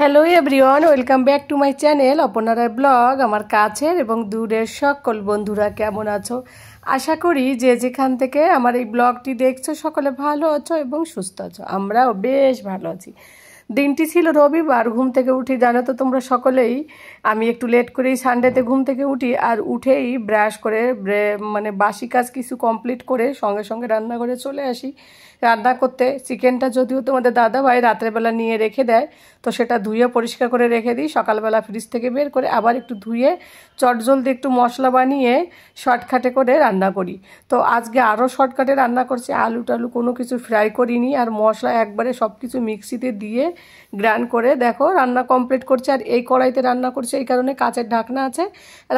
Hello everyone, welcome back to my channel অপর্ণার blog. আমার কাছের এবং দূরের সকল বন্ধুরা কেমন আছো? আশা করি যে যেখান থেকে আমার এই ব্লগটি দেখছো সকলে ভালো আছো এবং সুস্থ আছো। আমরাও বেশ ভালো আছি। দিনটি ছিল রবিবার। ঘুম থেকে উঠি, জানো তো তোমরা সকলেই, আমি একটু লেট করেই সানডেতে ঘুম থেকে উঠি। আর উঠেই ব্রাশ করে মানে বাসি কাজ কিছু কমপ্লিট করে সঙ্গে সঙ্গে রান্নাঘরে চলে আসি রান্না করতে। চিকেনটা যদিও তোমাদের দাদা ভাই রাত্রেবেলা নিয়ে রেখে দেয়, তো সেটা ধুয়ে পরিষ্কার করে রেখে দিই। সকালবেলা ফ্রিজ থেকে বের করে আবার একটু ধুয়ে চটজলদি একটু মশলা বানিয়ে শর্টকাটে করে রান্না করি। তো আজকে আরও শর্টকাটে রান্না করছি, আলু টালু কোনো কিছু ফ্রাই করিনি, আর মশলা একবারে সব কিছু মিক্সিতে দিয়ে গ্রাইন্ড করে দেখো রান্না কমপ্লিট করছে। আর এই কড়াইতে রান্না করছে, এই কারণে কাঁচের ঢাকনা আছে,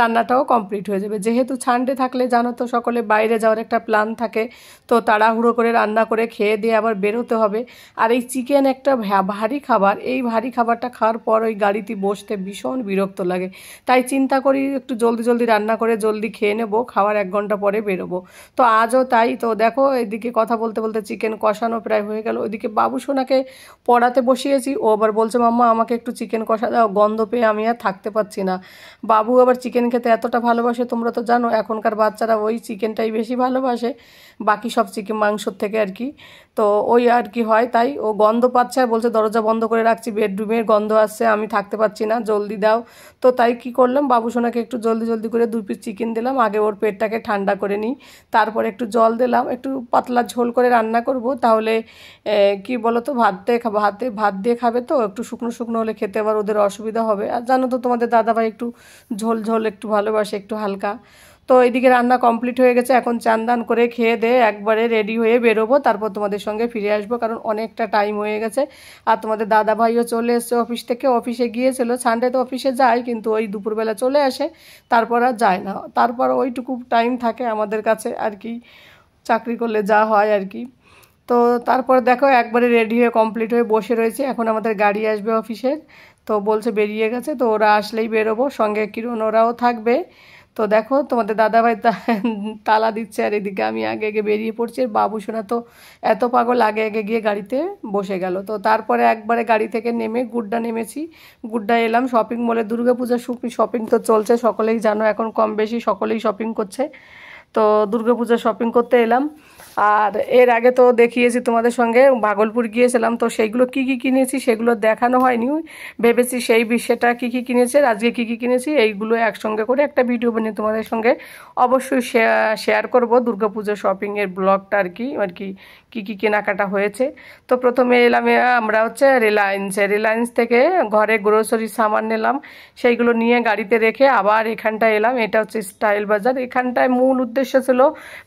রান্নাটাও কমপ্লিট হয়ে যাবে। যেহেতু সানডে থাকলে জানো তো সকলে বাইরে যাওয়ার একটা প্ল্যান থাকে, তো তাড়াহুড়ো করে রান্না করে খেয়ে দিয়ে আবার বেরোতে হবে। আর এই চিকেন একটা ভারী খাবার, এই ভারী খাবারটা খাওয়ার পর ওই গাড়িতে বসতে ভীষণ বিরক্ত লাগে। তাই চিন্তা করি একটু জলদি জলদি রান্না করে জলদি খেয়ে নেবো, খাওয়ার 1 ঘন্টা পরে বেরোবো। তো আজও তাই। তো দেখো এদিকে কথা বলতে বলতে চিকেন কষানো প্রায় হয়ে গেল। ওইদিকে বাবু সোনাকে পড়াতে বসিয়েছি, ও আবার বলছে মাম্মা আমাকে একটু চিকেন কষা দাও, গন্ধ পেয়ে আমি আর থাকতে পারছি না। বাবু আবার চিকেন খেতে এতটা ভালোবাসে, তোমরা তো জানো এখনকার বাচ্চারা ওই চিকেনটাই বেশি ভালোবাসে বাকি সব চিকেন মাংসর থেকে আর কি। তো ওই আর কি হয়, তাই ও গন্ধ পাচ্ছে আর বলছে দরজা বন্ধ করে রাখছি, বেডরুমের গন্ধ আসছে, আমি থাকতে পারছি না, জলদি দাও। তো তাই কি করলাম, বাবু সোনাকে একটু জলদি জলদি করে 2 পিস চিকেন দিলাম, আগে ওর পেটটাকে ঠান্ডা করে নিই, তারপর একটু জল দিলাম, একটু পাতলা ঝোল করে রান্না করব। তাহলে কি বলো তো ভাত দিয়ে খাবে, তো একটু শুকনো শুকনো হলে খেতে আবার ওদের অসুবিধা হবে। আর জানো তো তোমাদের দাদাভাই একটু ঝোল ঝোল একটু ভালোবাসে, একটু হালকা। তো এইদিকে রান্না কমপ্লিট হয়ে গেছে, এখন চান দান করে খেয়ে দিয়ে একবারে রেডি হয়ে বেরোবো, তারপর তোমাদের সঙ্গে ফিরে আসবো, কারণ অনেকটা টাইম হয়ে গেছে। আর তোমাদের দাদা ভাইও চলে এসছে অফিস থেকে, অফিসে গিয়েছিল, সানডে তো অফিসে যায় কিন্তু ওই দুপুরবেলা চলে আসে, তারপর আর যায় না। তারপর ওইটুকু টাইম থাকে আমাদের কাছে আর কি, চাকরি করলে যা হয় আর কি। তো তারপর দেখো একবারে রেডি হয়ে কমপ্লিট হয়ে বসে রয়েছে, এখন আমাদের গাড়ি আসবে অফিসের, তো বলছে বেরিয়ে গেছে, তো ওরা আসলেই বেরোবো, সঙ্গে কিরণ ওরাও থাকবে। তো দেখো তোমাদের দাদাভাই তালা দিচ্ছে, আর এদিকে আমি আগে আগে বেরিয়ে পড়ছি। আর বাবু সোনা তো এত পাগল, আগে আগে গিয়ে গাড়িতে বসে গেল। তো তারপরে একবারে গাড়ি থেকে নেমে গুড্ডা নেমেছি, গুড্ডা এলাম শপিং মলে। দুর্গাপূজার শপিং তো চলছে, সকলেই জানো এখন কম বেশি সকলেই শপিং করছে। তো দুর্গাপূজার শপিং করতে এলাম। আর এর আগে তো দেখিয়েছি তোমাদের সঙ্গে, ভাগলপুর গিয়েছিলাম, তো সেইগুলো কি কি কিনেছি সেগুলো দেখানো হয়নি। ভেবেছি সেই বিষয়টা কি কি কিনেছে, আজকে কি কি কিনেছি এইগুলো একসঙ্গে করে একটা ভিডিও বানিয়ে তোমাদের সঙ্গে অবশ্যই শেয়ার করব, দুর্গাপূজার শপিংয়ের ব্লগটা আর কি কি কি কেনাকাটা হয়েছে। তো প্রথমে এলাম আমরা হচ্ছে রিলায়েন্স থেকে ঘরে গ্রোসারি সামান নিলাম, সেইগুলো নিয়ে গাড়িতে রেখে আবার এখানটায় এলাম। এটা হচ্ছে স্টাইল বাজার। এখানটায় মূল উদ্দেশ্য ছিল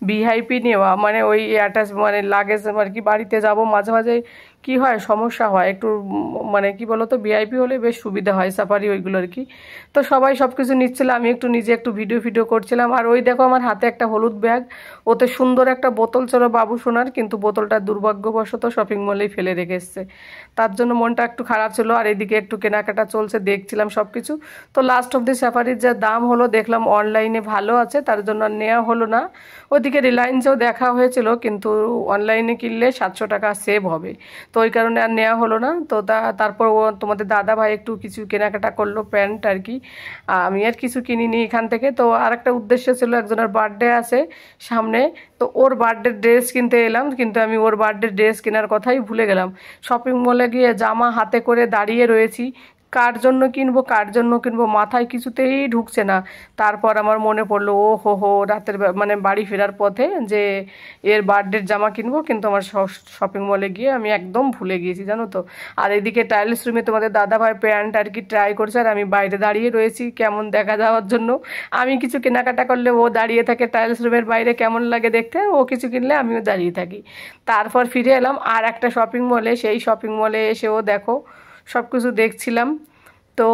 ভিআইপি নেওয়া, মানে ওই অ্যাটাচ মানে লাগেজ আর কি, বাড়িতে যাব মাঝে মাঝে কি হয় সমস্যা হয় একটু, মানে কি বলো তো ভিআইপি হলে বেশ সুবিধা হয়, সাফারি ওইগুলো আর কি। তো সবাই সব কিছু নিচ্ছিল, আমি একটু নিজে একটু ভিডিও করছিলাম। আর ওই দেখো আমার হাতে একটা হলুদ ব্যাগ, ওতে সুন্দর একটা বোতল ছিল বাবু সোনার, কিন্তু বোতলটা দুর্ভাগ্যবশত শপিং মলেই ফেলে রেখে এসছে, তার জন্য মনটা একটু খারাপ ছিল। আর এদিকে একটু কেনাকাটা চলছে, দেখছিলাম সব কিছু। তো লাস্ট অফ দি সাফারির যা দাম হলো দেখলাম অনলাইনে ভালো আছে, তার জন্য আর নেওয়া হলো না। ওদিকে রিলায়েন্সেও দেখা হয়েছিল, কিন্তু অনলাইনে কিনলে 700 টাকা সেভ হবে, তো ওই কারণে আর নেওয়া হলো না। তো তারপর তোমাদের দাদা ভাই একটু কিছু কেনাকাটা করলো, প্যান্ট আর কি, আমি আর কিছু কিনিনি এখান থেকে। তো আর একটা উদ্দেশ্য ছিল, একজনের বার্থডে আছে সামনে, তো ওর বার্থডে ড্রেস কিনতে এলাম, কিন্তু আমি ওর বার্থডে ড্রেস কেনার কথাই ভুলে গেলাম। শপিং মলে গিয়ে জামা হাতে করে দাঁড়িয়ে রয়েছি, কার জন্য কিনবো মাথায় কিছুতেই ঢুকছে না। তারপর আমার মনে পড়লো, ও হো রাতের মানে বাড়ি ফেরার পথে যে এর বার্থডের জামা কিনবো, কিন্তু আমার শপিং মলে গিয়ে আমি একদম ভুলে গিয়েছি, জানো তো। আর এদিকে টাইলস রুমে তোমাদের দাদাভাই প্যান্ট আর কি ট্রাই করছে, আর আমি বাইরে দাঁড়িয়ে রয়েছি কেমন দেখা যাওয়ার জন্য। আমি কিছু কেনাকাটা করলে ও দাঁড়িয়ে থাকে টাইলস রুমের বাইরে, কেমন লাগে দেখতে, ও কিছু কিনলে আমিও দাঁড়িয়ে থাকি। তারপর ফিরে এলাম আর একটা শপিং মলে, সেই শপিং মলে এসেও দেখো সব কিছু দেখছিলাম। তো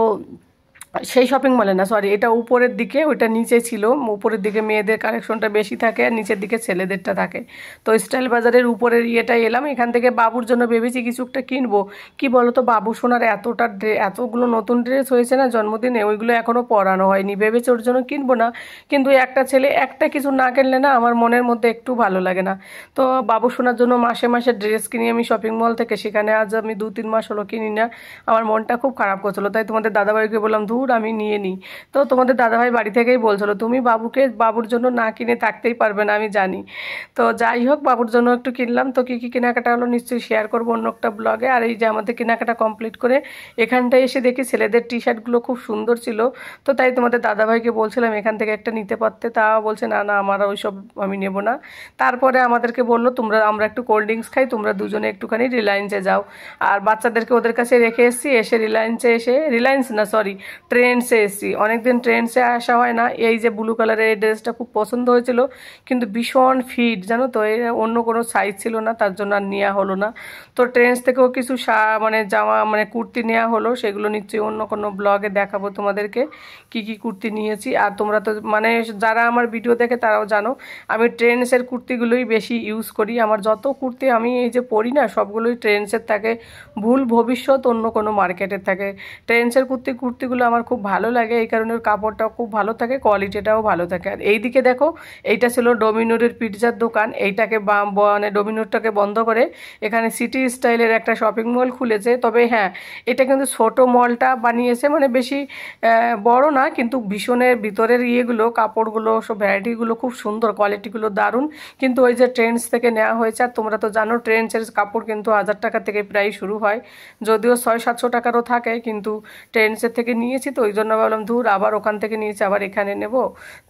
সেই শপিং মলে না, সরি, এটা উপরের দিকে, ওইটা নিচে ছিল। উপরের দিকে মেয়েদের কালেকশনটা বেশি থাকে আর নিচের দিকে ছেলেদেরটা থাকে। তো স্টাইল বাজারের উপরের ইয়েটাই এলাম। এখান থেকে বাবুর জন্য ভেবেছি কিছু একটা কিনবো। কি বলো তো, বাবু সোনার এতগুলো নতুন ড্রেস হয়েছে না জন্মদিনে, ওইগুলো এখনও পরানো হয়নি। ভেবেছি ওর জন্য কিনবো না, কিন্তু একটা ছেলে একটা কিছু না কিনলে না আমার মনের মধ্যে একটু ভালো লাগে না। তো বাবু সোনার জন্য মাসে মাসে ড্রেস কিনি আমি শপিং মল থেকে, সেখানে আজ আমি 2-3 মাস হলো কিনি না। আমার মনটা খুব খারাপ করছিলো, তাই তোমাদের দাদাভাইকে বললাম দূর আমি নিয়ে নিই। তো তোমাদের দাদাভাই বাড়ি থেকেই বলছিলো তুমি বাবুর জন্য না কিনে থাকতেই পারবে না, আমি জানি। তো যাই হোক, বাবুর জন্য একটু কিনলাম। তো কী কী কেনাকাটা হলো নিশ্চয়ই শেয়ার করবো অন্য একটা ব্লগে। আর এই যে আমাদের কেনাকাটা কমপ্লিট করে এখানটায় এসে দেখি ছেলেদের টি শার্টগুলো খুব সুন্দর ছিল। তো তাই তোমাদের দাদাভাইকে বলছিলাম এখান থেকে একটা নিতে পারতে, তাও বলছে না না আমার ওইসব আমি নেব না। তারপরে আমাদেরকে বললো আমরা একটু কোল্ড ড্রিঙ্কস খাই, তোমরা দুজনে একটুখানি রিলায়েন্সে যাও। আর বাচ্চাদেরকে ওদের কাছে রেখে এসে রিলায়েন্স না সরি ট্রেন্ডসে এসেছি। অনেকদিন ট্রেন্ডসে আসা হয় না। এই যে ব্লু কালারের এই ড্রেসটা খুব পছন্দ হয়েছিল, কিন্তু ভীষণ ফিট জানো তো, অন্য কোনো সাইজ ছিল না, তার জন্য আর নেওয়া হলো না। তো ট্রেন্ডস থেকেও কিছু জামা কুর্তি নেওয়া হলো, সেগুলো নিশ্চয়ই অন্য কোনো ব্লগে দেখাবো তোমাদেরকে কি কি কুর্তি নিয়েছি। আর তোমরা তো যারা আমার ভিডিও দেখে তারাও জানো আমি ট্রেন্ডসের কুর্তিগুলোই বেশি ইউজ করি। আমার যত কুর্তি আমি এই যে পরি না সবগুলোই ট্রেন্ডসের থাকে, ভুল ভবিষ্যৎ অন্য কোনো মার্কেটের থাকে। ট্রেন্ডসের কুর্তিগুলো আমার খুব ভালো লাগে, এই কারণে ওর কাপড়টাও খুব ভালো থাকে, কোয়ালিটিটাও ভালো থাকে। আর এইদিকে দেখো, এইটা ছিল ডোমিনোরের পিৎজার দোকান। এইটাকে ডোমিনোরটাকে বন্ধ করে এখানে সিটি স্টাইলের একটা শপিং মল খুলেছে। তবে হ্যাঁ, এটা কিন্তু ছোট মলটা বানিয়েছে, বেশি বড় না, কিন্তু ভীষণের ভিতরের ইয়েগুলো কাপড়গুলো সব ভ্যারাইটিগুলো খুব সুন্দর, কোয়ালিটিগুলো দারুণ। কিন্তু ওই যে ট্রেন্ডস থেকে নেওয়া হয়েছে, আর তোমরা তো জানো ট্রেন্ডসের কাপড় কিন্তু 1000 টাকা থেকে প্রায় শুরু হয়, যদিও 600-700 টাকারও থাকে, কিন্তু ট্রেন্ডসের থেকে নিয়েছি তো ওই জন্য ভাবলাম দূর আবার ওখান থেকে নিয়েছি আবার এখানে নেব।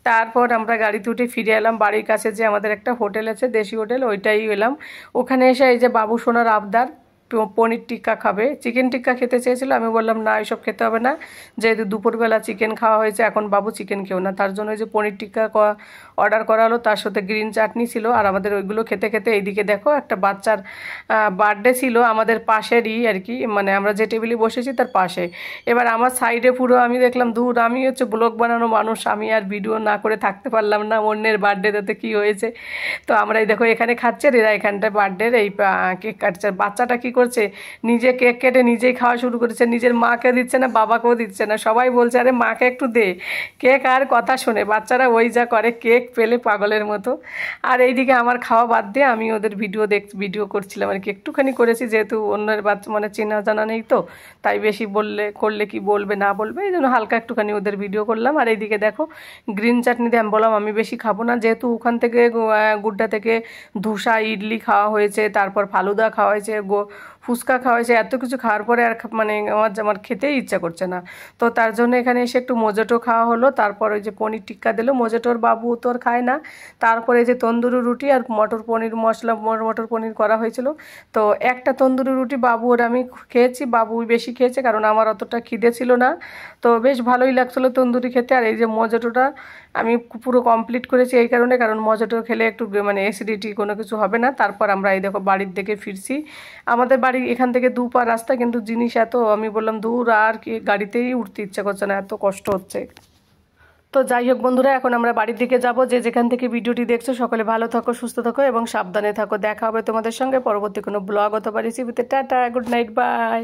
তারপর আমরা গাড়িতে উঠে ফিরে এলাম বাড়ির কাছে যে আমাদের একটা হোটেল আছে, দেশি হোটেল, ওইটাই এলাম। ওখানে এসে এই যে বাবু সোনার আবদার পনির টিক্কা খাবে, চিকেন টিক্কা খেতে চেয়েছিল। আমি বললাম না এসব খেতে হবে না, যেহেতু দুপুরবেলা চিকেন খাওয়া হয়েছে, এখন বাবু চিকেন খেও না। তার জন্য যে পনির টিক্কা অর্ডার করা হলো, তার সাথে গ্রিন চাটনি ছিল। আর আমাদের ওইগুলো খেতে খেতে এইদিকে দেখো একটা বাচ্চার বার্থডে ছিল আমাদের পাশেরই আর কি, আমরা যে টেবিলে বসেছি তার পাশে। এবার আমার সাইডে পুরো আমি দেখলাম দূর, আমি হচ্ছে ব্লগ বানানো মানুষ, আমি আর ভিডিও না করে থাকতে পারলাম না, অন্যের বার্থডেতে কি হয়েছে। তো আমরা এই দেখো এখানে খাচ্ছে, এরা এখানটায় বার্থডের এই কেক কাটছে। বাচ্চাটা কি করছে, নিজে কেক কেটে নিজেই খাওয়া শুরু করেছে, নিজের মাকে দিচ্ছে না, বাবাকেও দিচ্ছে না। সবাই বলছে আরে মাকে একটু দে কেক, আর কথা শোনে বাচ্চারা ওই যা করে, কেক পেলে পাগলের মতো। আর এইদিকে আমার খাওয়া বাদ দিয়ে আমি ওদের ভিডিও করছিলাম আর কি, একটুখানি করেছি, যেহেতু অন্যের বাচ্চা চেনা জানা নেই, তো তাই বেশি করলে কি বলবে না বলবে, এই জন্য হালকা একটুখানি ওদের ভিডিও করলাম। আর এইদিকে দেখো গ্রিন চাটনি দিয়ে আমি বললাম আমি বেশি খাবো না, যেহেতু ওখান থেকে গুড্ডা থেকে ধোসা ইডলি খাওয়া হয়েছে, তারপর ফালুদা খাওয়া হয়েছে, ফুচকা খাওয়া হয়েছে, এত কিছু খাওয়ার পরে আর আমার খেতেই ইচ্ছা করছে না। তো তার জন্য এখানে এসে একটু মোজেটো খাওয়া হলো। তারপর ওই যে পনির টিক্কা দিল, মোজেটোর বাবু তো আর খায় না। তারপরে যে তন্দুরি রুটি আর মটর পনির করা হয়েছিল। তো একটা তন্দুরি রুটি বাবু আর আমি খেয়েছি, বাবু বেশি খেয়েছে কারণ আমার অতটা খিদে ছিল না। তো বেশ ভালোই লাগছিলো তন্দুরি খেতে। আর এই যে মোজেটোটা আমি পুরো কমপ্লিট করেছি এই কারণ মোজেটো খেলে একটু অ্যাসিডিটি কোনো কিছু হবে না। তারপর আমরা এই দেখো বাড়ির দিকে ফিরছি। আমাদের বাড়ি এখান থেকে 2 পা রাস্তা, কিন্তু জিনিস এত, আমি বললাম দূর আর কি গাড়িতেই উঠতে ইচ্ছা করছে না, এত কষ্ট হচ্ছে। তো যাই হোক বন্ধুরা, এখন আমরা বাড়ির দিকে যাব। যে যেখান থেকে ভিডিওটি দেখছো সকলে ভালো থাকো, সুস্থ থাকো এবং সাবধানে থাকো। দেখা হবে তোমাদের সঙ্গে পরবর্তী কোনো ব্লগ অথবা রেসিপিতে। Tata, good night, by.